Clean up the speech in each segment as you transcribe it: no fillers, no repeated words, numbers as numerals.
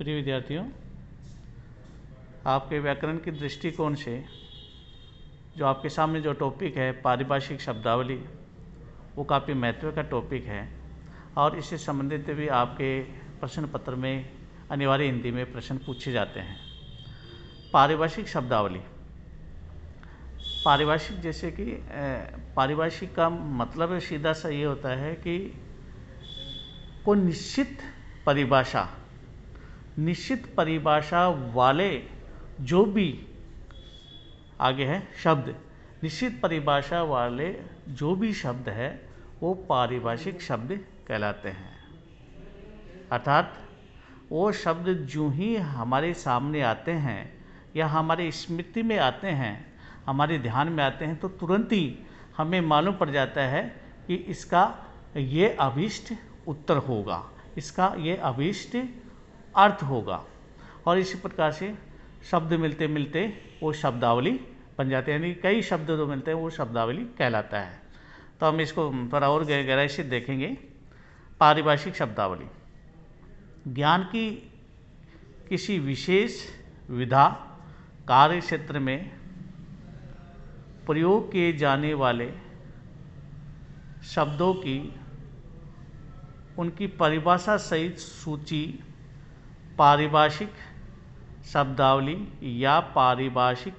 प्रिय विद्यार्थियों, आपके व्याकरण के दृष्टिकोण से जो आपके सामने जो टॉपिक है पारिभाषिक शब्दावली, वो काफ़ी महत्व का टॉपिक है और इससे संबंधित भी आपके प्रश्न पत्र में अनिवार्य हिंदी में प्रश्न पूछे जाते हैं। पारिभाषिक शब्दावली, पारिभाषिक जैसे कि पारिभाषिक का मतलब सीधा सा ये होता है कि कोई निश्चित परिभाषा वाले जो भी आगे है शब्द, निश्चित परिभाषा वाले जो भी शब्द है वो पारिभाषिक शब्द कहलाते हैं। अर्थात वो शब्द जो ही हमारे सामने आते हैं या हमारे स्मृति में आते हैं, हमारे ध्यान में आते हैं, तो तुरंत ही हमें मालूम पड़ जाता है कि इसका ये अभीष्ट उत्तर होगा, इसका ये अभीष्ट अर्थ होगा। और इसी प्रकार से शब्द मिलते मिलते वो शब्दावली बन जाते हैं, यानी कई शब्द जो मिलते हैं वो शब्दावली कहलाता है। तो हम इसको थोड़ा और गहराई से देखेंगे। पारिभाषिक शब्दावली ज्ञान की किसी विशेष विधा कार्य क्षेत्र में प्रयोग किए जाने वाले शब्दों की उनकी परिभाषा सहित सूची पारिभाषिक शब्दावली या पारिभाषिक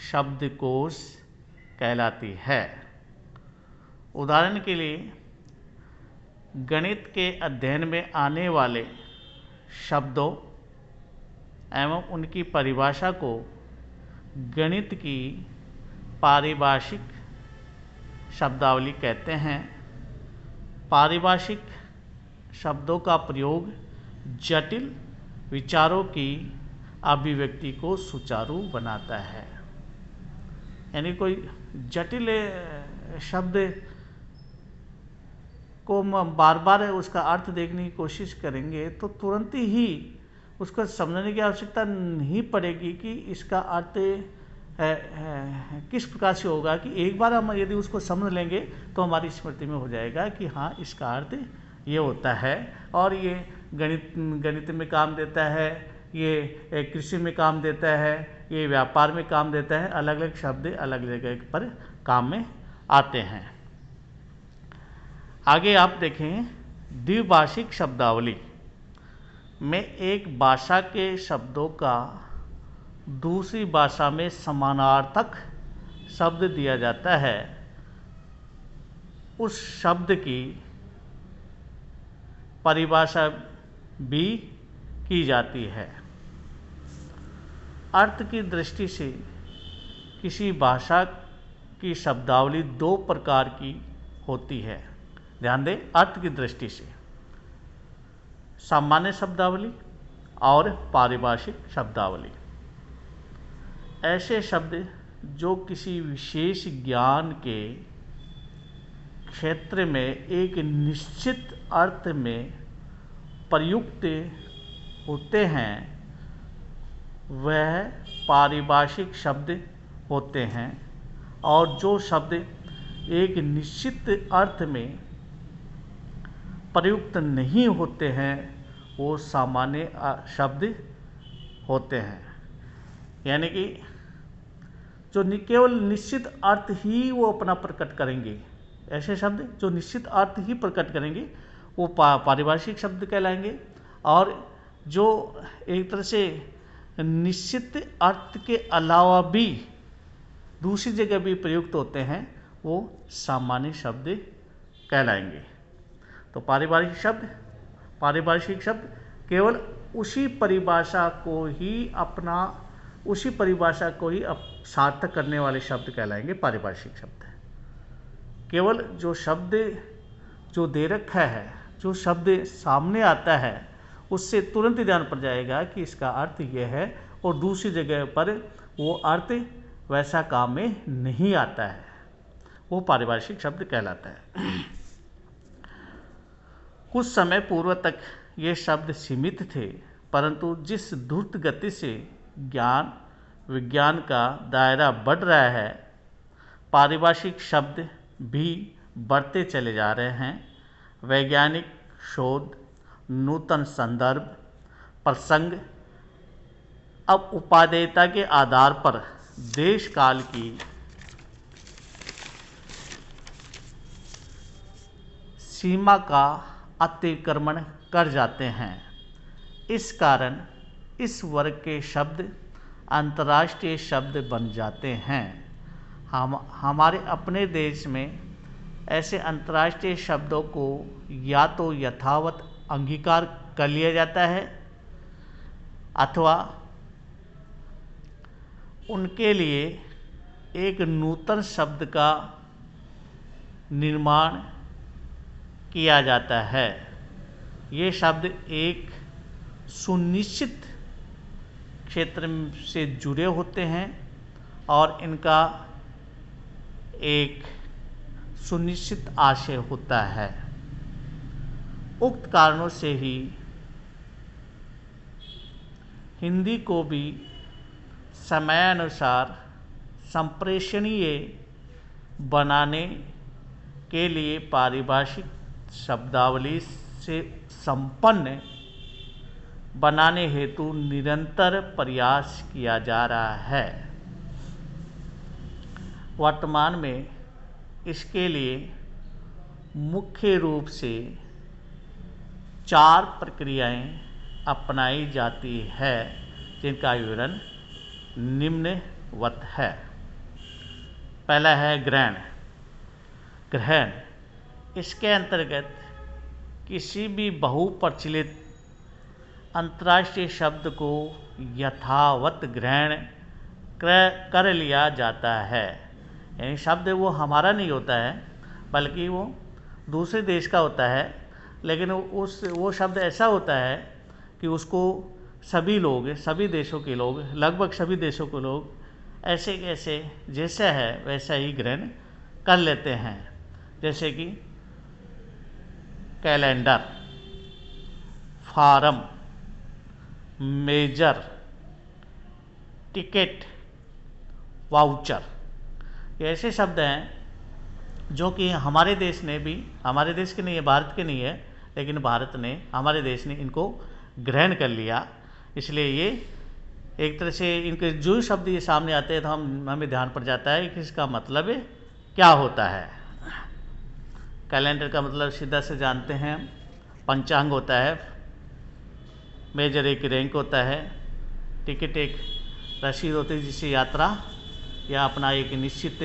शब्दकोश कहलाती है। उदाहरण के लिए गणित के अध्ययन में आने वाले शब्दों एवं उनकी परिभाषा को गणित की पारिभाषिक शब्दावली कहते हैं। पारिभाषिक शब्दों का प्रयोग जटिल विचारों की अभिव्यक्ति को सुचारू बनाता है। यानी कोई जटिल शब्द को बार बार उसका अर्थ देखने की कोशिश करेंगे तो तुरंत ही उसको समझने की आवश्यकता नहीं पड़ेगी कि इसका अर्थ किस प्रकार से होगा, कि एक बार हम यदि उसको समझ लेंगे तो हमारी स्मृति में हो जाएगा कि हाँ, इसका अर्थ ये होता है और ये गणित में काम देता है, ये कृषि में काम देता है, ये व्यापार में काम देता है। अलग अलग शब्द अलग जगह पर काम में आते हैं। आगे आप देखें, द्विभाषिक शब्दावली में एक भाषा के शब्दों का दूसरी भाषा में समानार्थक शब्द दिया जाता है। उस शब्द की परिभाषा भी की जाती है। अर्थ की दृष्टि से किसी भाषा की शब्दावली दो प्रकार की होती है। ध्यान दें, अर्थ की दृष्टि से सामान्य शब्दावली और पारिभाषिक शब्दावली। ऐसे शब्द जो किसी विशेष ज्ञान के क्षेत्र में एक निश्चित अर्थ में प्रयुक्त होते हैं वह पारिभाषिक शब्द होते हैं, और जो शब्द एक निश्चित अर्थ में प्रयुक्त नहीं होते हैं वो सामान्य शब्द होते हैं। यानी कि जो केवल निश्चित अर्थ ही वो अपना प्रकट करेंगे, ऐसे शब्द जो निश्चित अर्थ ही प्रकट करेंगे वो पारिभाषिक शब्द कहलाएंगे, और जो एक तरह से निश्चित अर्थ के अलावा भी दूसरी जगह भी प्रयुक्त होते हैं वो सामान्य शब्द कहलाएंगे। तो पारिभाषिक शब्द केवल उसी परिभाषा को ही सार्थक करने वाले शब्द कहलाएंगे पारिभाषिक शब्द। केवल जो शब्द जो दे रखा है, जो शब्द सामने आता है, उससे तुरंत ध्यान पड़ जाएगा कि इसका अर्थ यह है, और दूसरी जगह पर वो अर्थ वैसा काम में नहीं आता है, वो पारिभाषिक शब्द कहलाता है। कुछ समय पूर्व तक ये शब्द सीमित थे, परंतु जिस द्रुत गति से विज्ञान का दायरा बढ़ रहा है, पारिभाषिक शब्द भी बढ़ते चले जा रहे हैं। वैज्ञानिक शोध, नूतन संदर्भ, प्रसंग। अब उपादेयता के आधार पर देश काल की सीमा का अतिक्रमण कर जाते हैं। इस कारण इस वर्ग के शब्द अंतर्राष्ट्रीय शब्द बन जाते हैं। हमारे अपने देश में ऐसे अंतर्राष्ट्रीय शब्दों को या तो यथावत अंगीकार कर लिया जाता है अथवा उनके लिए एक नूतन शब्द का निर्माण किया जाता है। ये शब्द एक सुनिश्चित क्षेत्र से जुड़े होते हैं और इनका एक सुनिश्चित आशय होता है। उक्त कारणों से ही हिंदी को भी समयानुसार संप्रेषणीय बनाने के लिए पारिभाषिक शब्दावली से संपन्न बनाने हेतु निरंतर प्रयास किया जा रहा है। वर्तमान में इसके लिए मुख्य रूप से 4 प्रक्रियाएं अपनाई जाती है, जिनका विवरण निम्नवत है। पहला है ग्रहण। इसके अंतर्गत किसी भी बहुप्रचलित अंतर्राष्ट्रीय शब्द को यथावत ग्रहण कर लिया जाता है। यानी शब्द वो हमारा नहीं होता है, बल्कि वो दूसरे देश का होता है, लेकिन वो शब्द ऐसा होता है कि उसको सभी लोग, सभी देशों के लोग, लगभग सभी देशों के लोग ऐसे कैसे जैसा है वैसा ही ग्रहण कर लेते हैं। जैसे कि calendar, form, major, ticket, voucher, ये ऐसे शब्द हैं जो कि हमारे देश ने भी, हमारे देश के नहीं है, भारत के नहीं है, लेकिन भारत ने, हमारे देश ने इनको ग्रहण कर लिया। इसलिए ये एक तरह से इनके जो शब्द ये सामने आते हैं तो हमें ध्यान पड़ जाता है कि इसका मतलब क्या होता है। कैलेंडर का मतलब सीधा से जानते हैं, पंचांग होता है। मेजर एक रैंक होता है। टिकट एक रसीद होती है जिससे यात्रा या अपना एक निश्चित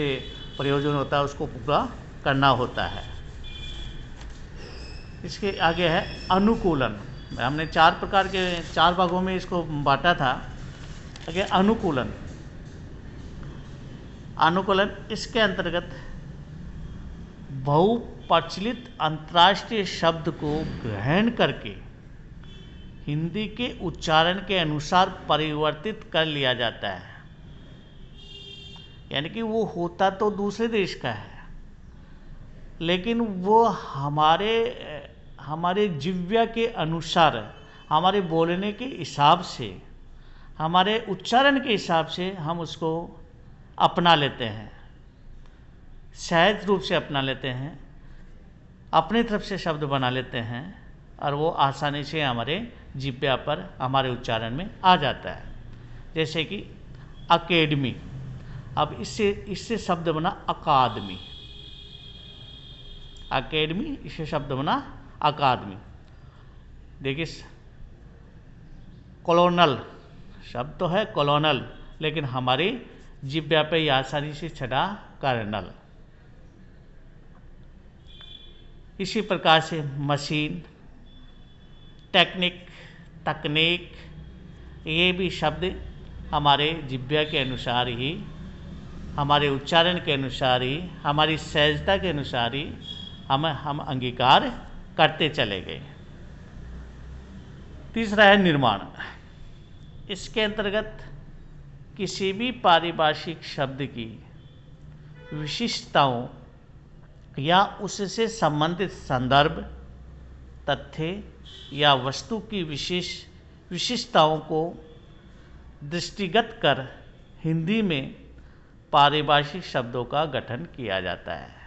प्रयोजन होता है उसको पूरा करना होता है। इसके आगे है अनुकूलन। हमने 4 प्रकार के 4 भागों में इसको बांटा था। आगे अनुकूलन। इसके अंतर्गत बहुप्रचलित अंतर्राष्ट्रीय शब्द को ग्रहण करके हिंदी के उच्चारण के अनुसार परिवर्तित कर लिया जाता है। यानी कि वो होता तो दूसरे देश का है, लेकिन वो हमारे जिह्वा के अनुसार, हमारे बोलने के हिसाब से, हमारे उच्चारण के हिसाब से हम उसको अपना लेते हैं, सहज रूप से अपना लेते हैं, अपनी तरफ से शब्द बना लेते हैं और वो आसानी से हमारे जिह्वा पर, हमारे उच्चारण में आ जाता है। जैसे कि अकेडमी, अब इससे शब्द बना अकादमी। अकेडमी, इससे शब्द बना अकादमी। देखिए कॉलोनल, शब्द तो है कॉलोनल, लेकिन हमारे जिह्वा पे आसानी से चढ़ा कर्नल। इसी प्रकार से मशीन, टेक्निक, तकनीक, ये भी शब्द हमारे जिह्वा के अनुसार ही, हमारे उच्चारण के अनुसार ही, हमारी सहजता के अनुसार ही हम अंगीकार करते चले गए। तीसरा है निर्माण। इसके अंतर्गत किसी भी पारिभाषिक शब्द की विशिष्टताओं या उससे संबंधित संदर्भ, तथ्य या वस्तु की विशिष्टताओं को दृष्टिगत कर हिंदी में पारिभाषिक शब्दों का गठन किया जाता है।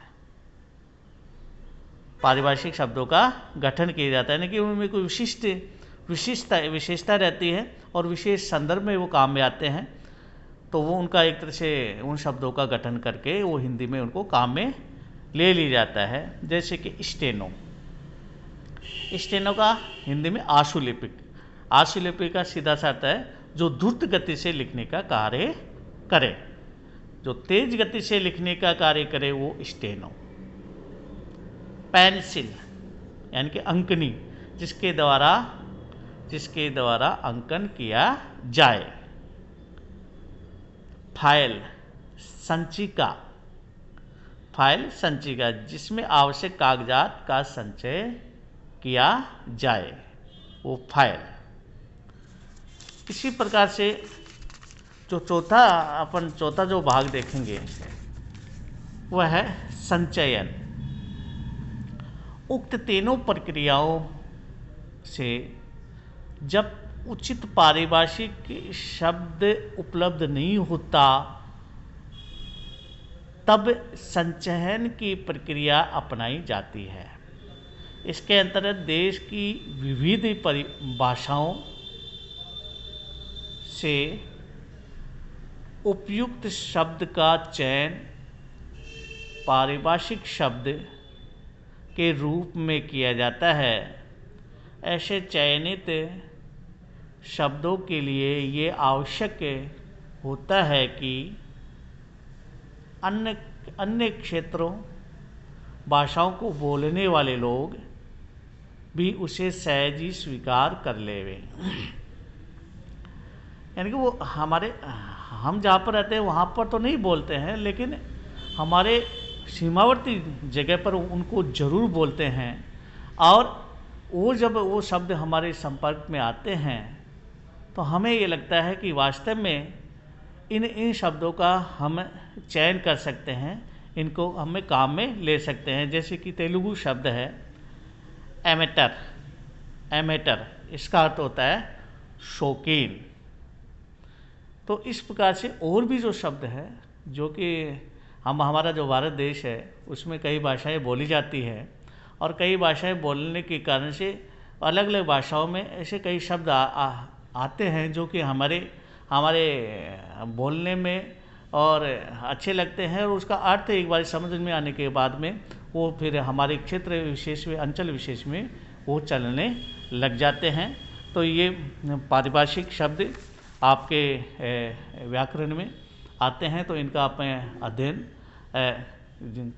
पारिभाषिक शब्दों का गठन किया जाता है, यानी कि उनमें कोई विशिष्ट विशेषता रहती है और विशेष संदर्भ में वो काम में आते हैं, तो वो उनका एक तरह से उन शब्दों का गठन करके वो हिंदी में उनको काम में ले लिया जाता है। जैसे कि स्टेनो, स्टेनो का हिंदी में आशुलिपिक, आशुलिपिक का सीधा सा अर्थ है जो द्रुत गति से लिखने का कार्य करे, जो तेज गति से लिखने का कार्य करे वो स्टेनो। पेंसिल यानी कि अंकनी, जिसके द्वारा अंकन किया जाए। फाइल संचिका, फाइल संचिका जिसमें आवश्यक कागजात का संचय किया जाए, वो फाइल। इसी प्रकार से जो चौथा जो भाग देखेंगे वह है संचयन। उक्त तीनों प्रक्रियाओं से जब उचित पारिभाषिक शब्द उपलब्ध नहीं होता तब संचयन की प्रक्रिया अपनाई जाती है। इसके अंतर्गत देश की विविध भाषाओं से उपयुक्त शब्द का चयन पारिभाषिक शब्द के रूप में किया जाता है। ऐसे चयनित शब्दों के लिए ये आवश्यक होता है कि अन्य क्षेत्रों भाषाओं को बोलने वाले लोग भी उसे सहज ही स्वीकार कर लेवे। यानी कि वो हम जहाँ पर रहते हैं वहाँ पर तो नहीं बोलते हैं, लेकिन हमारे सीमावर्ती जगह पर उनको ज़रूर बोलते हैं, और वो जब वो शब्द हमारे संपर्क में आते हैं तो हमें ये लगता है कि वास्तव में इन शब्दों का हम चयन कर सकते हैं, इनको हमें काम में ले सकते हैं। जैसे कि तेलुगु शब्द है एमेटर, इसका अर्थ होता है शौकीन। तो इस प्रकार से और भी जो शब्द है, जो कि हमारा जो भारत देश है उसमें कई भाषाएं बोली जाती है, और कई भाषाएं बोलने के कारण से अलग अलग भाषाओं में ऐसे कई शब्द आते हैं जो कि हमारे बोलने में और अच्छे लगते हैं, और उसका अर्थ एक बार समझ में आने के बाद में वो फिर हमारे क्षेत्र विशेष में, अंचल विशेष में वो चलने लग जाते हैं। तो ये पारिभाषिक शब्द आपके व्याकरण में आते हैं, तो इनका अपन अध्ययन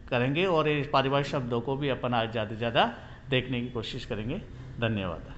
करेंगे और इस पारिभाषिक शब्दों को भी अपन आज ज़्यादा से ज़्यादा देखने की कोशिश करेंगे। धन्यवाद।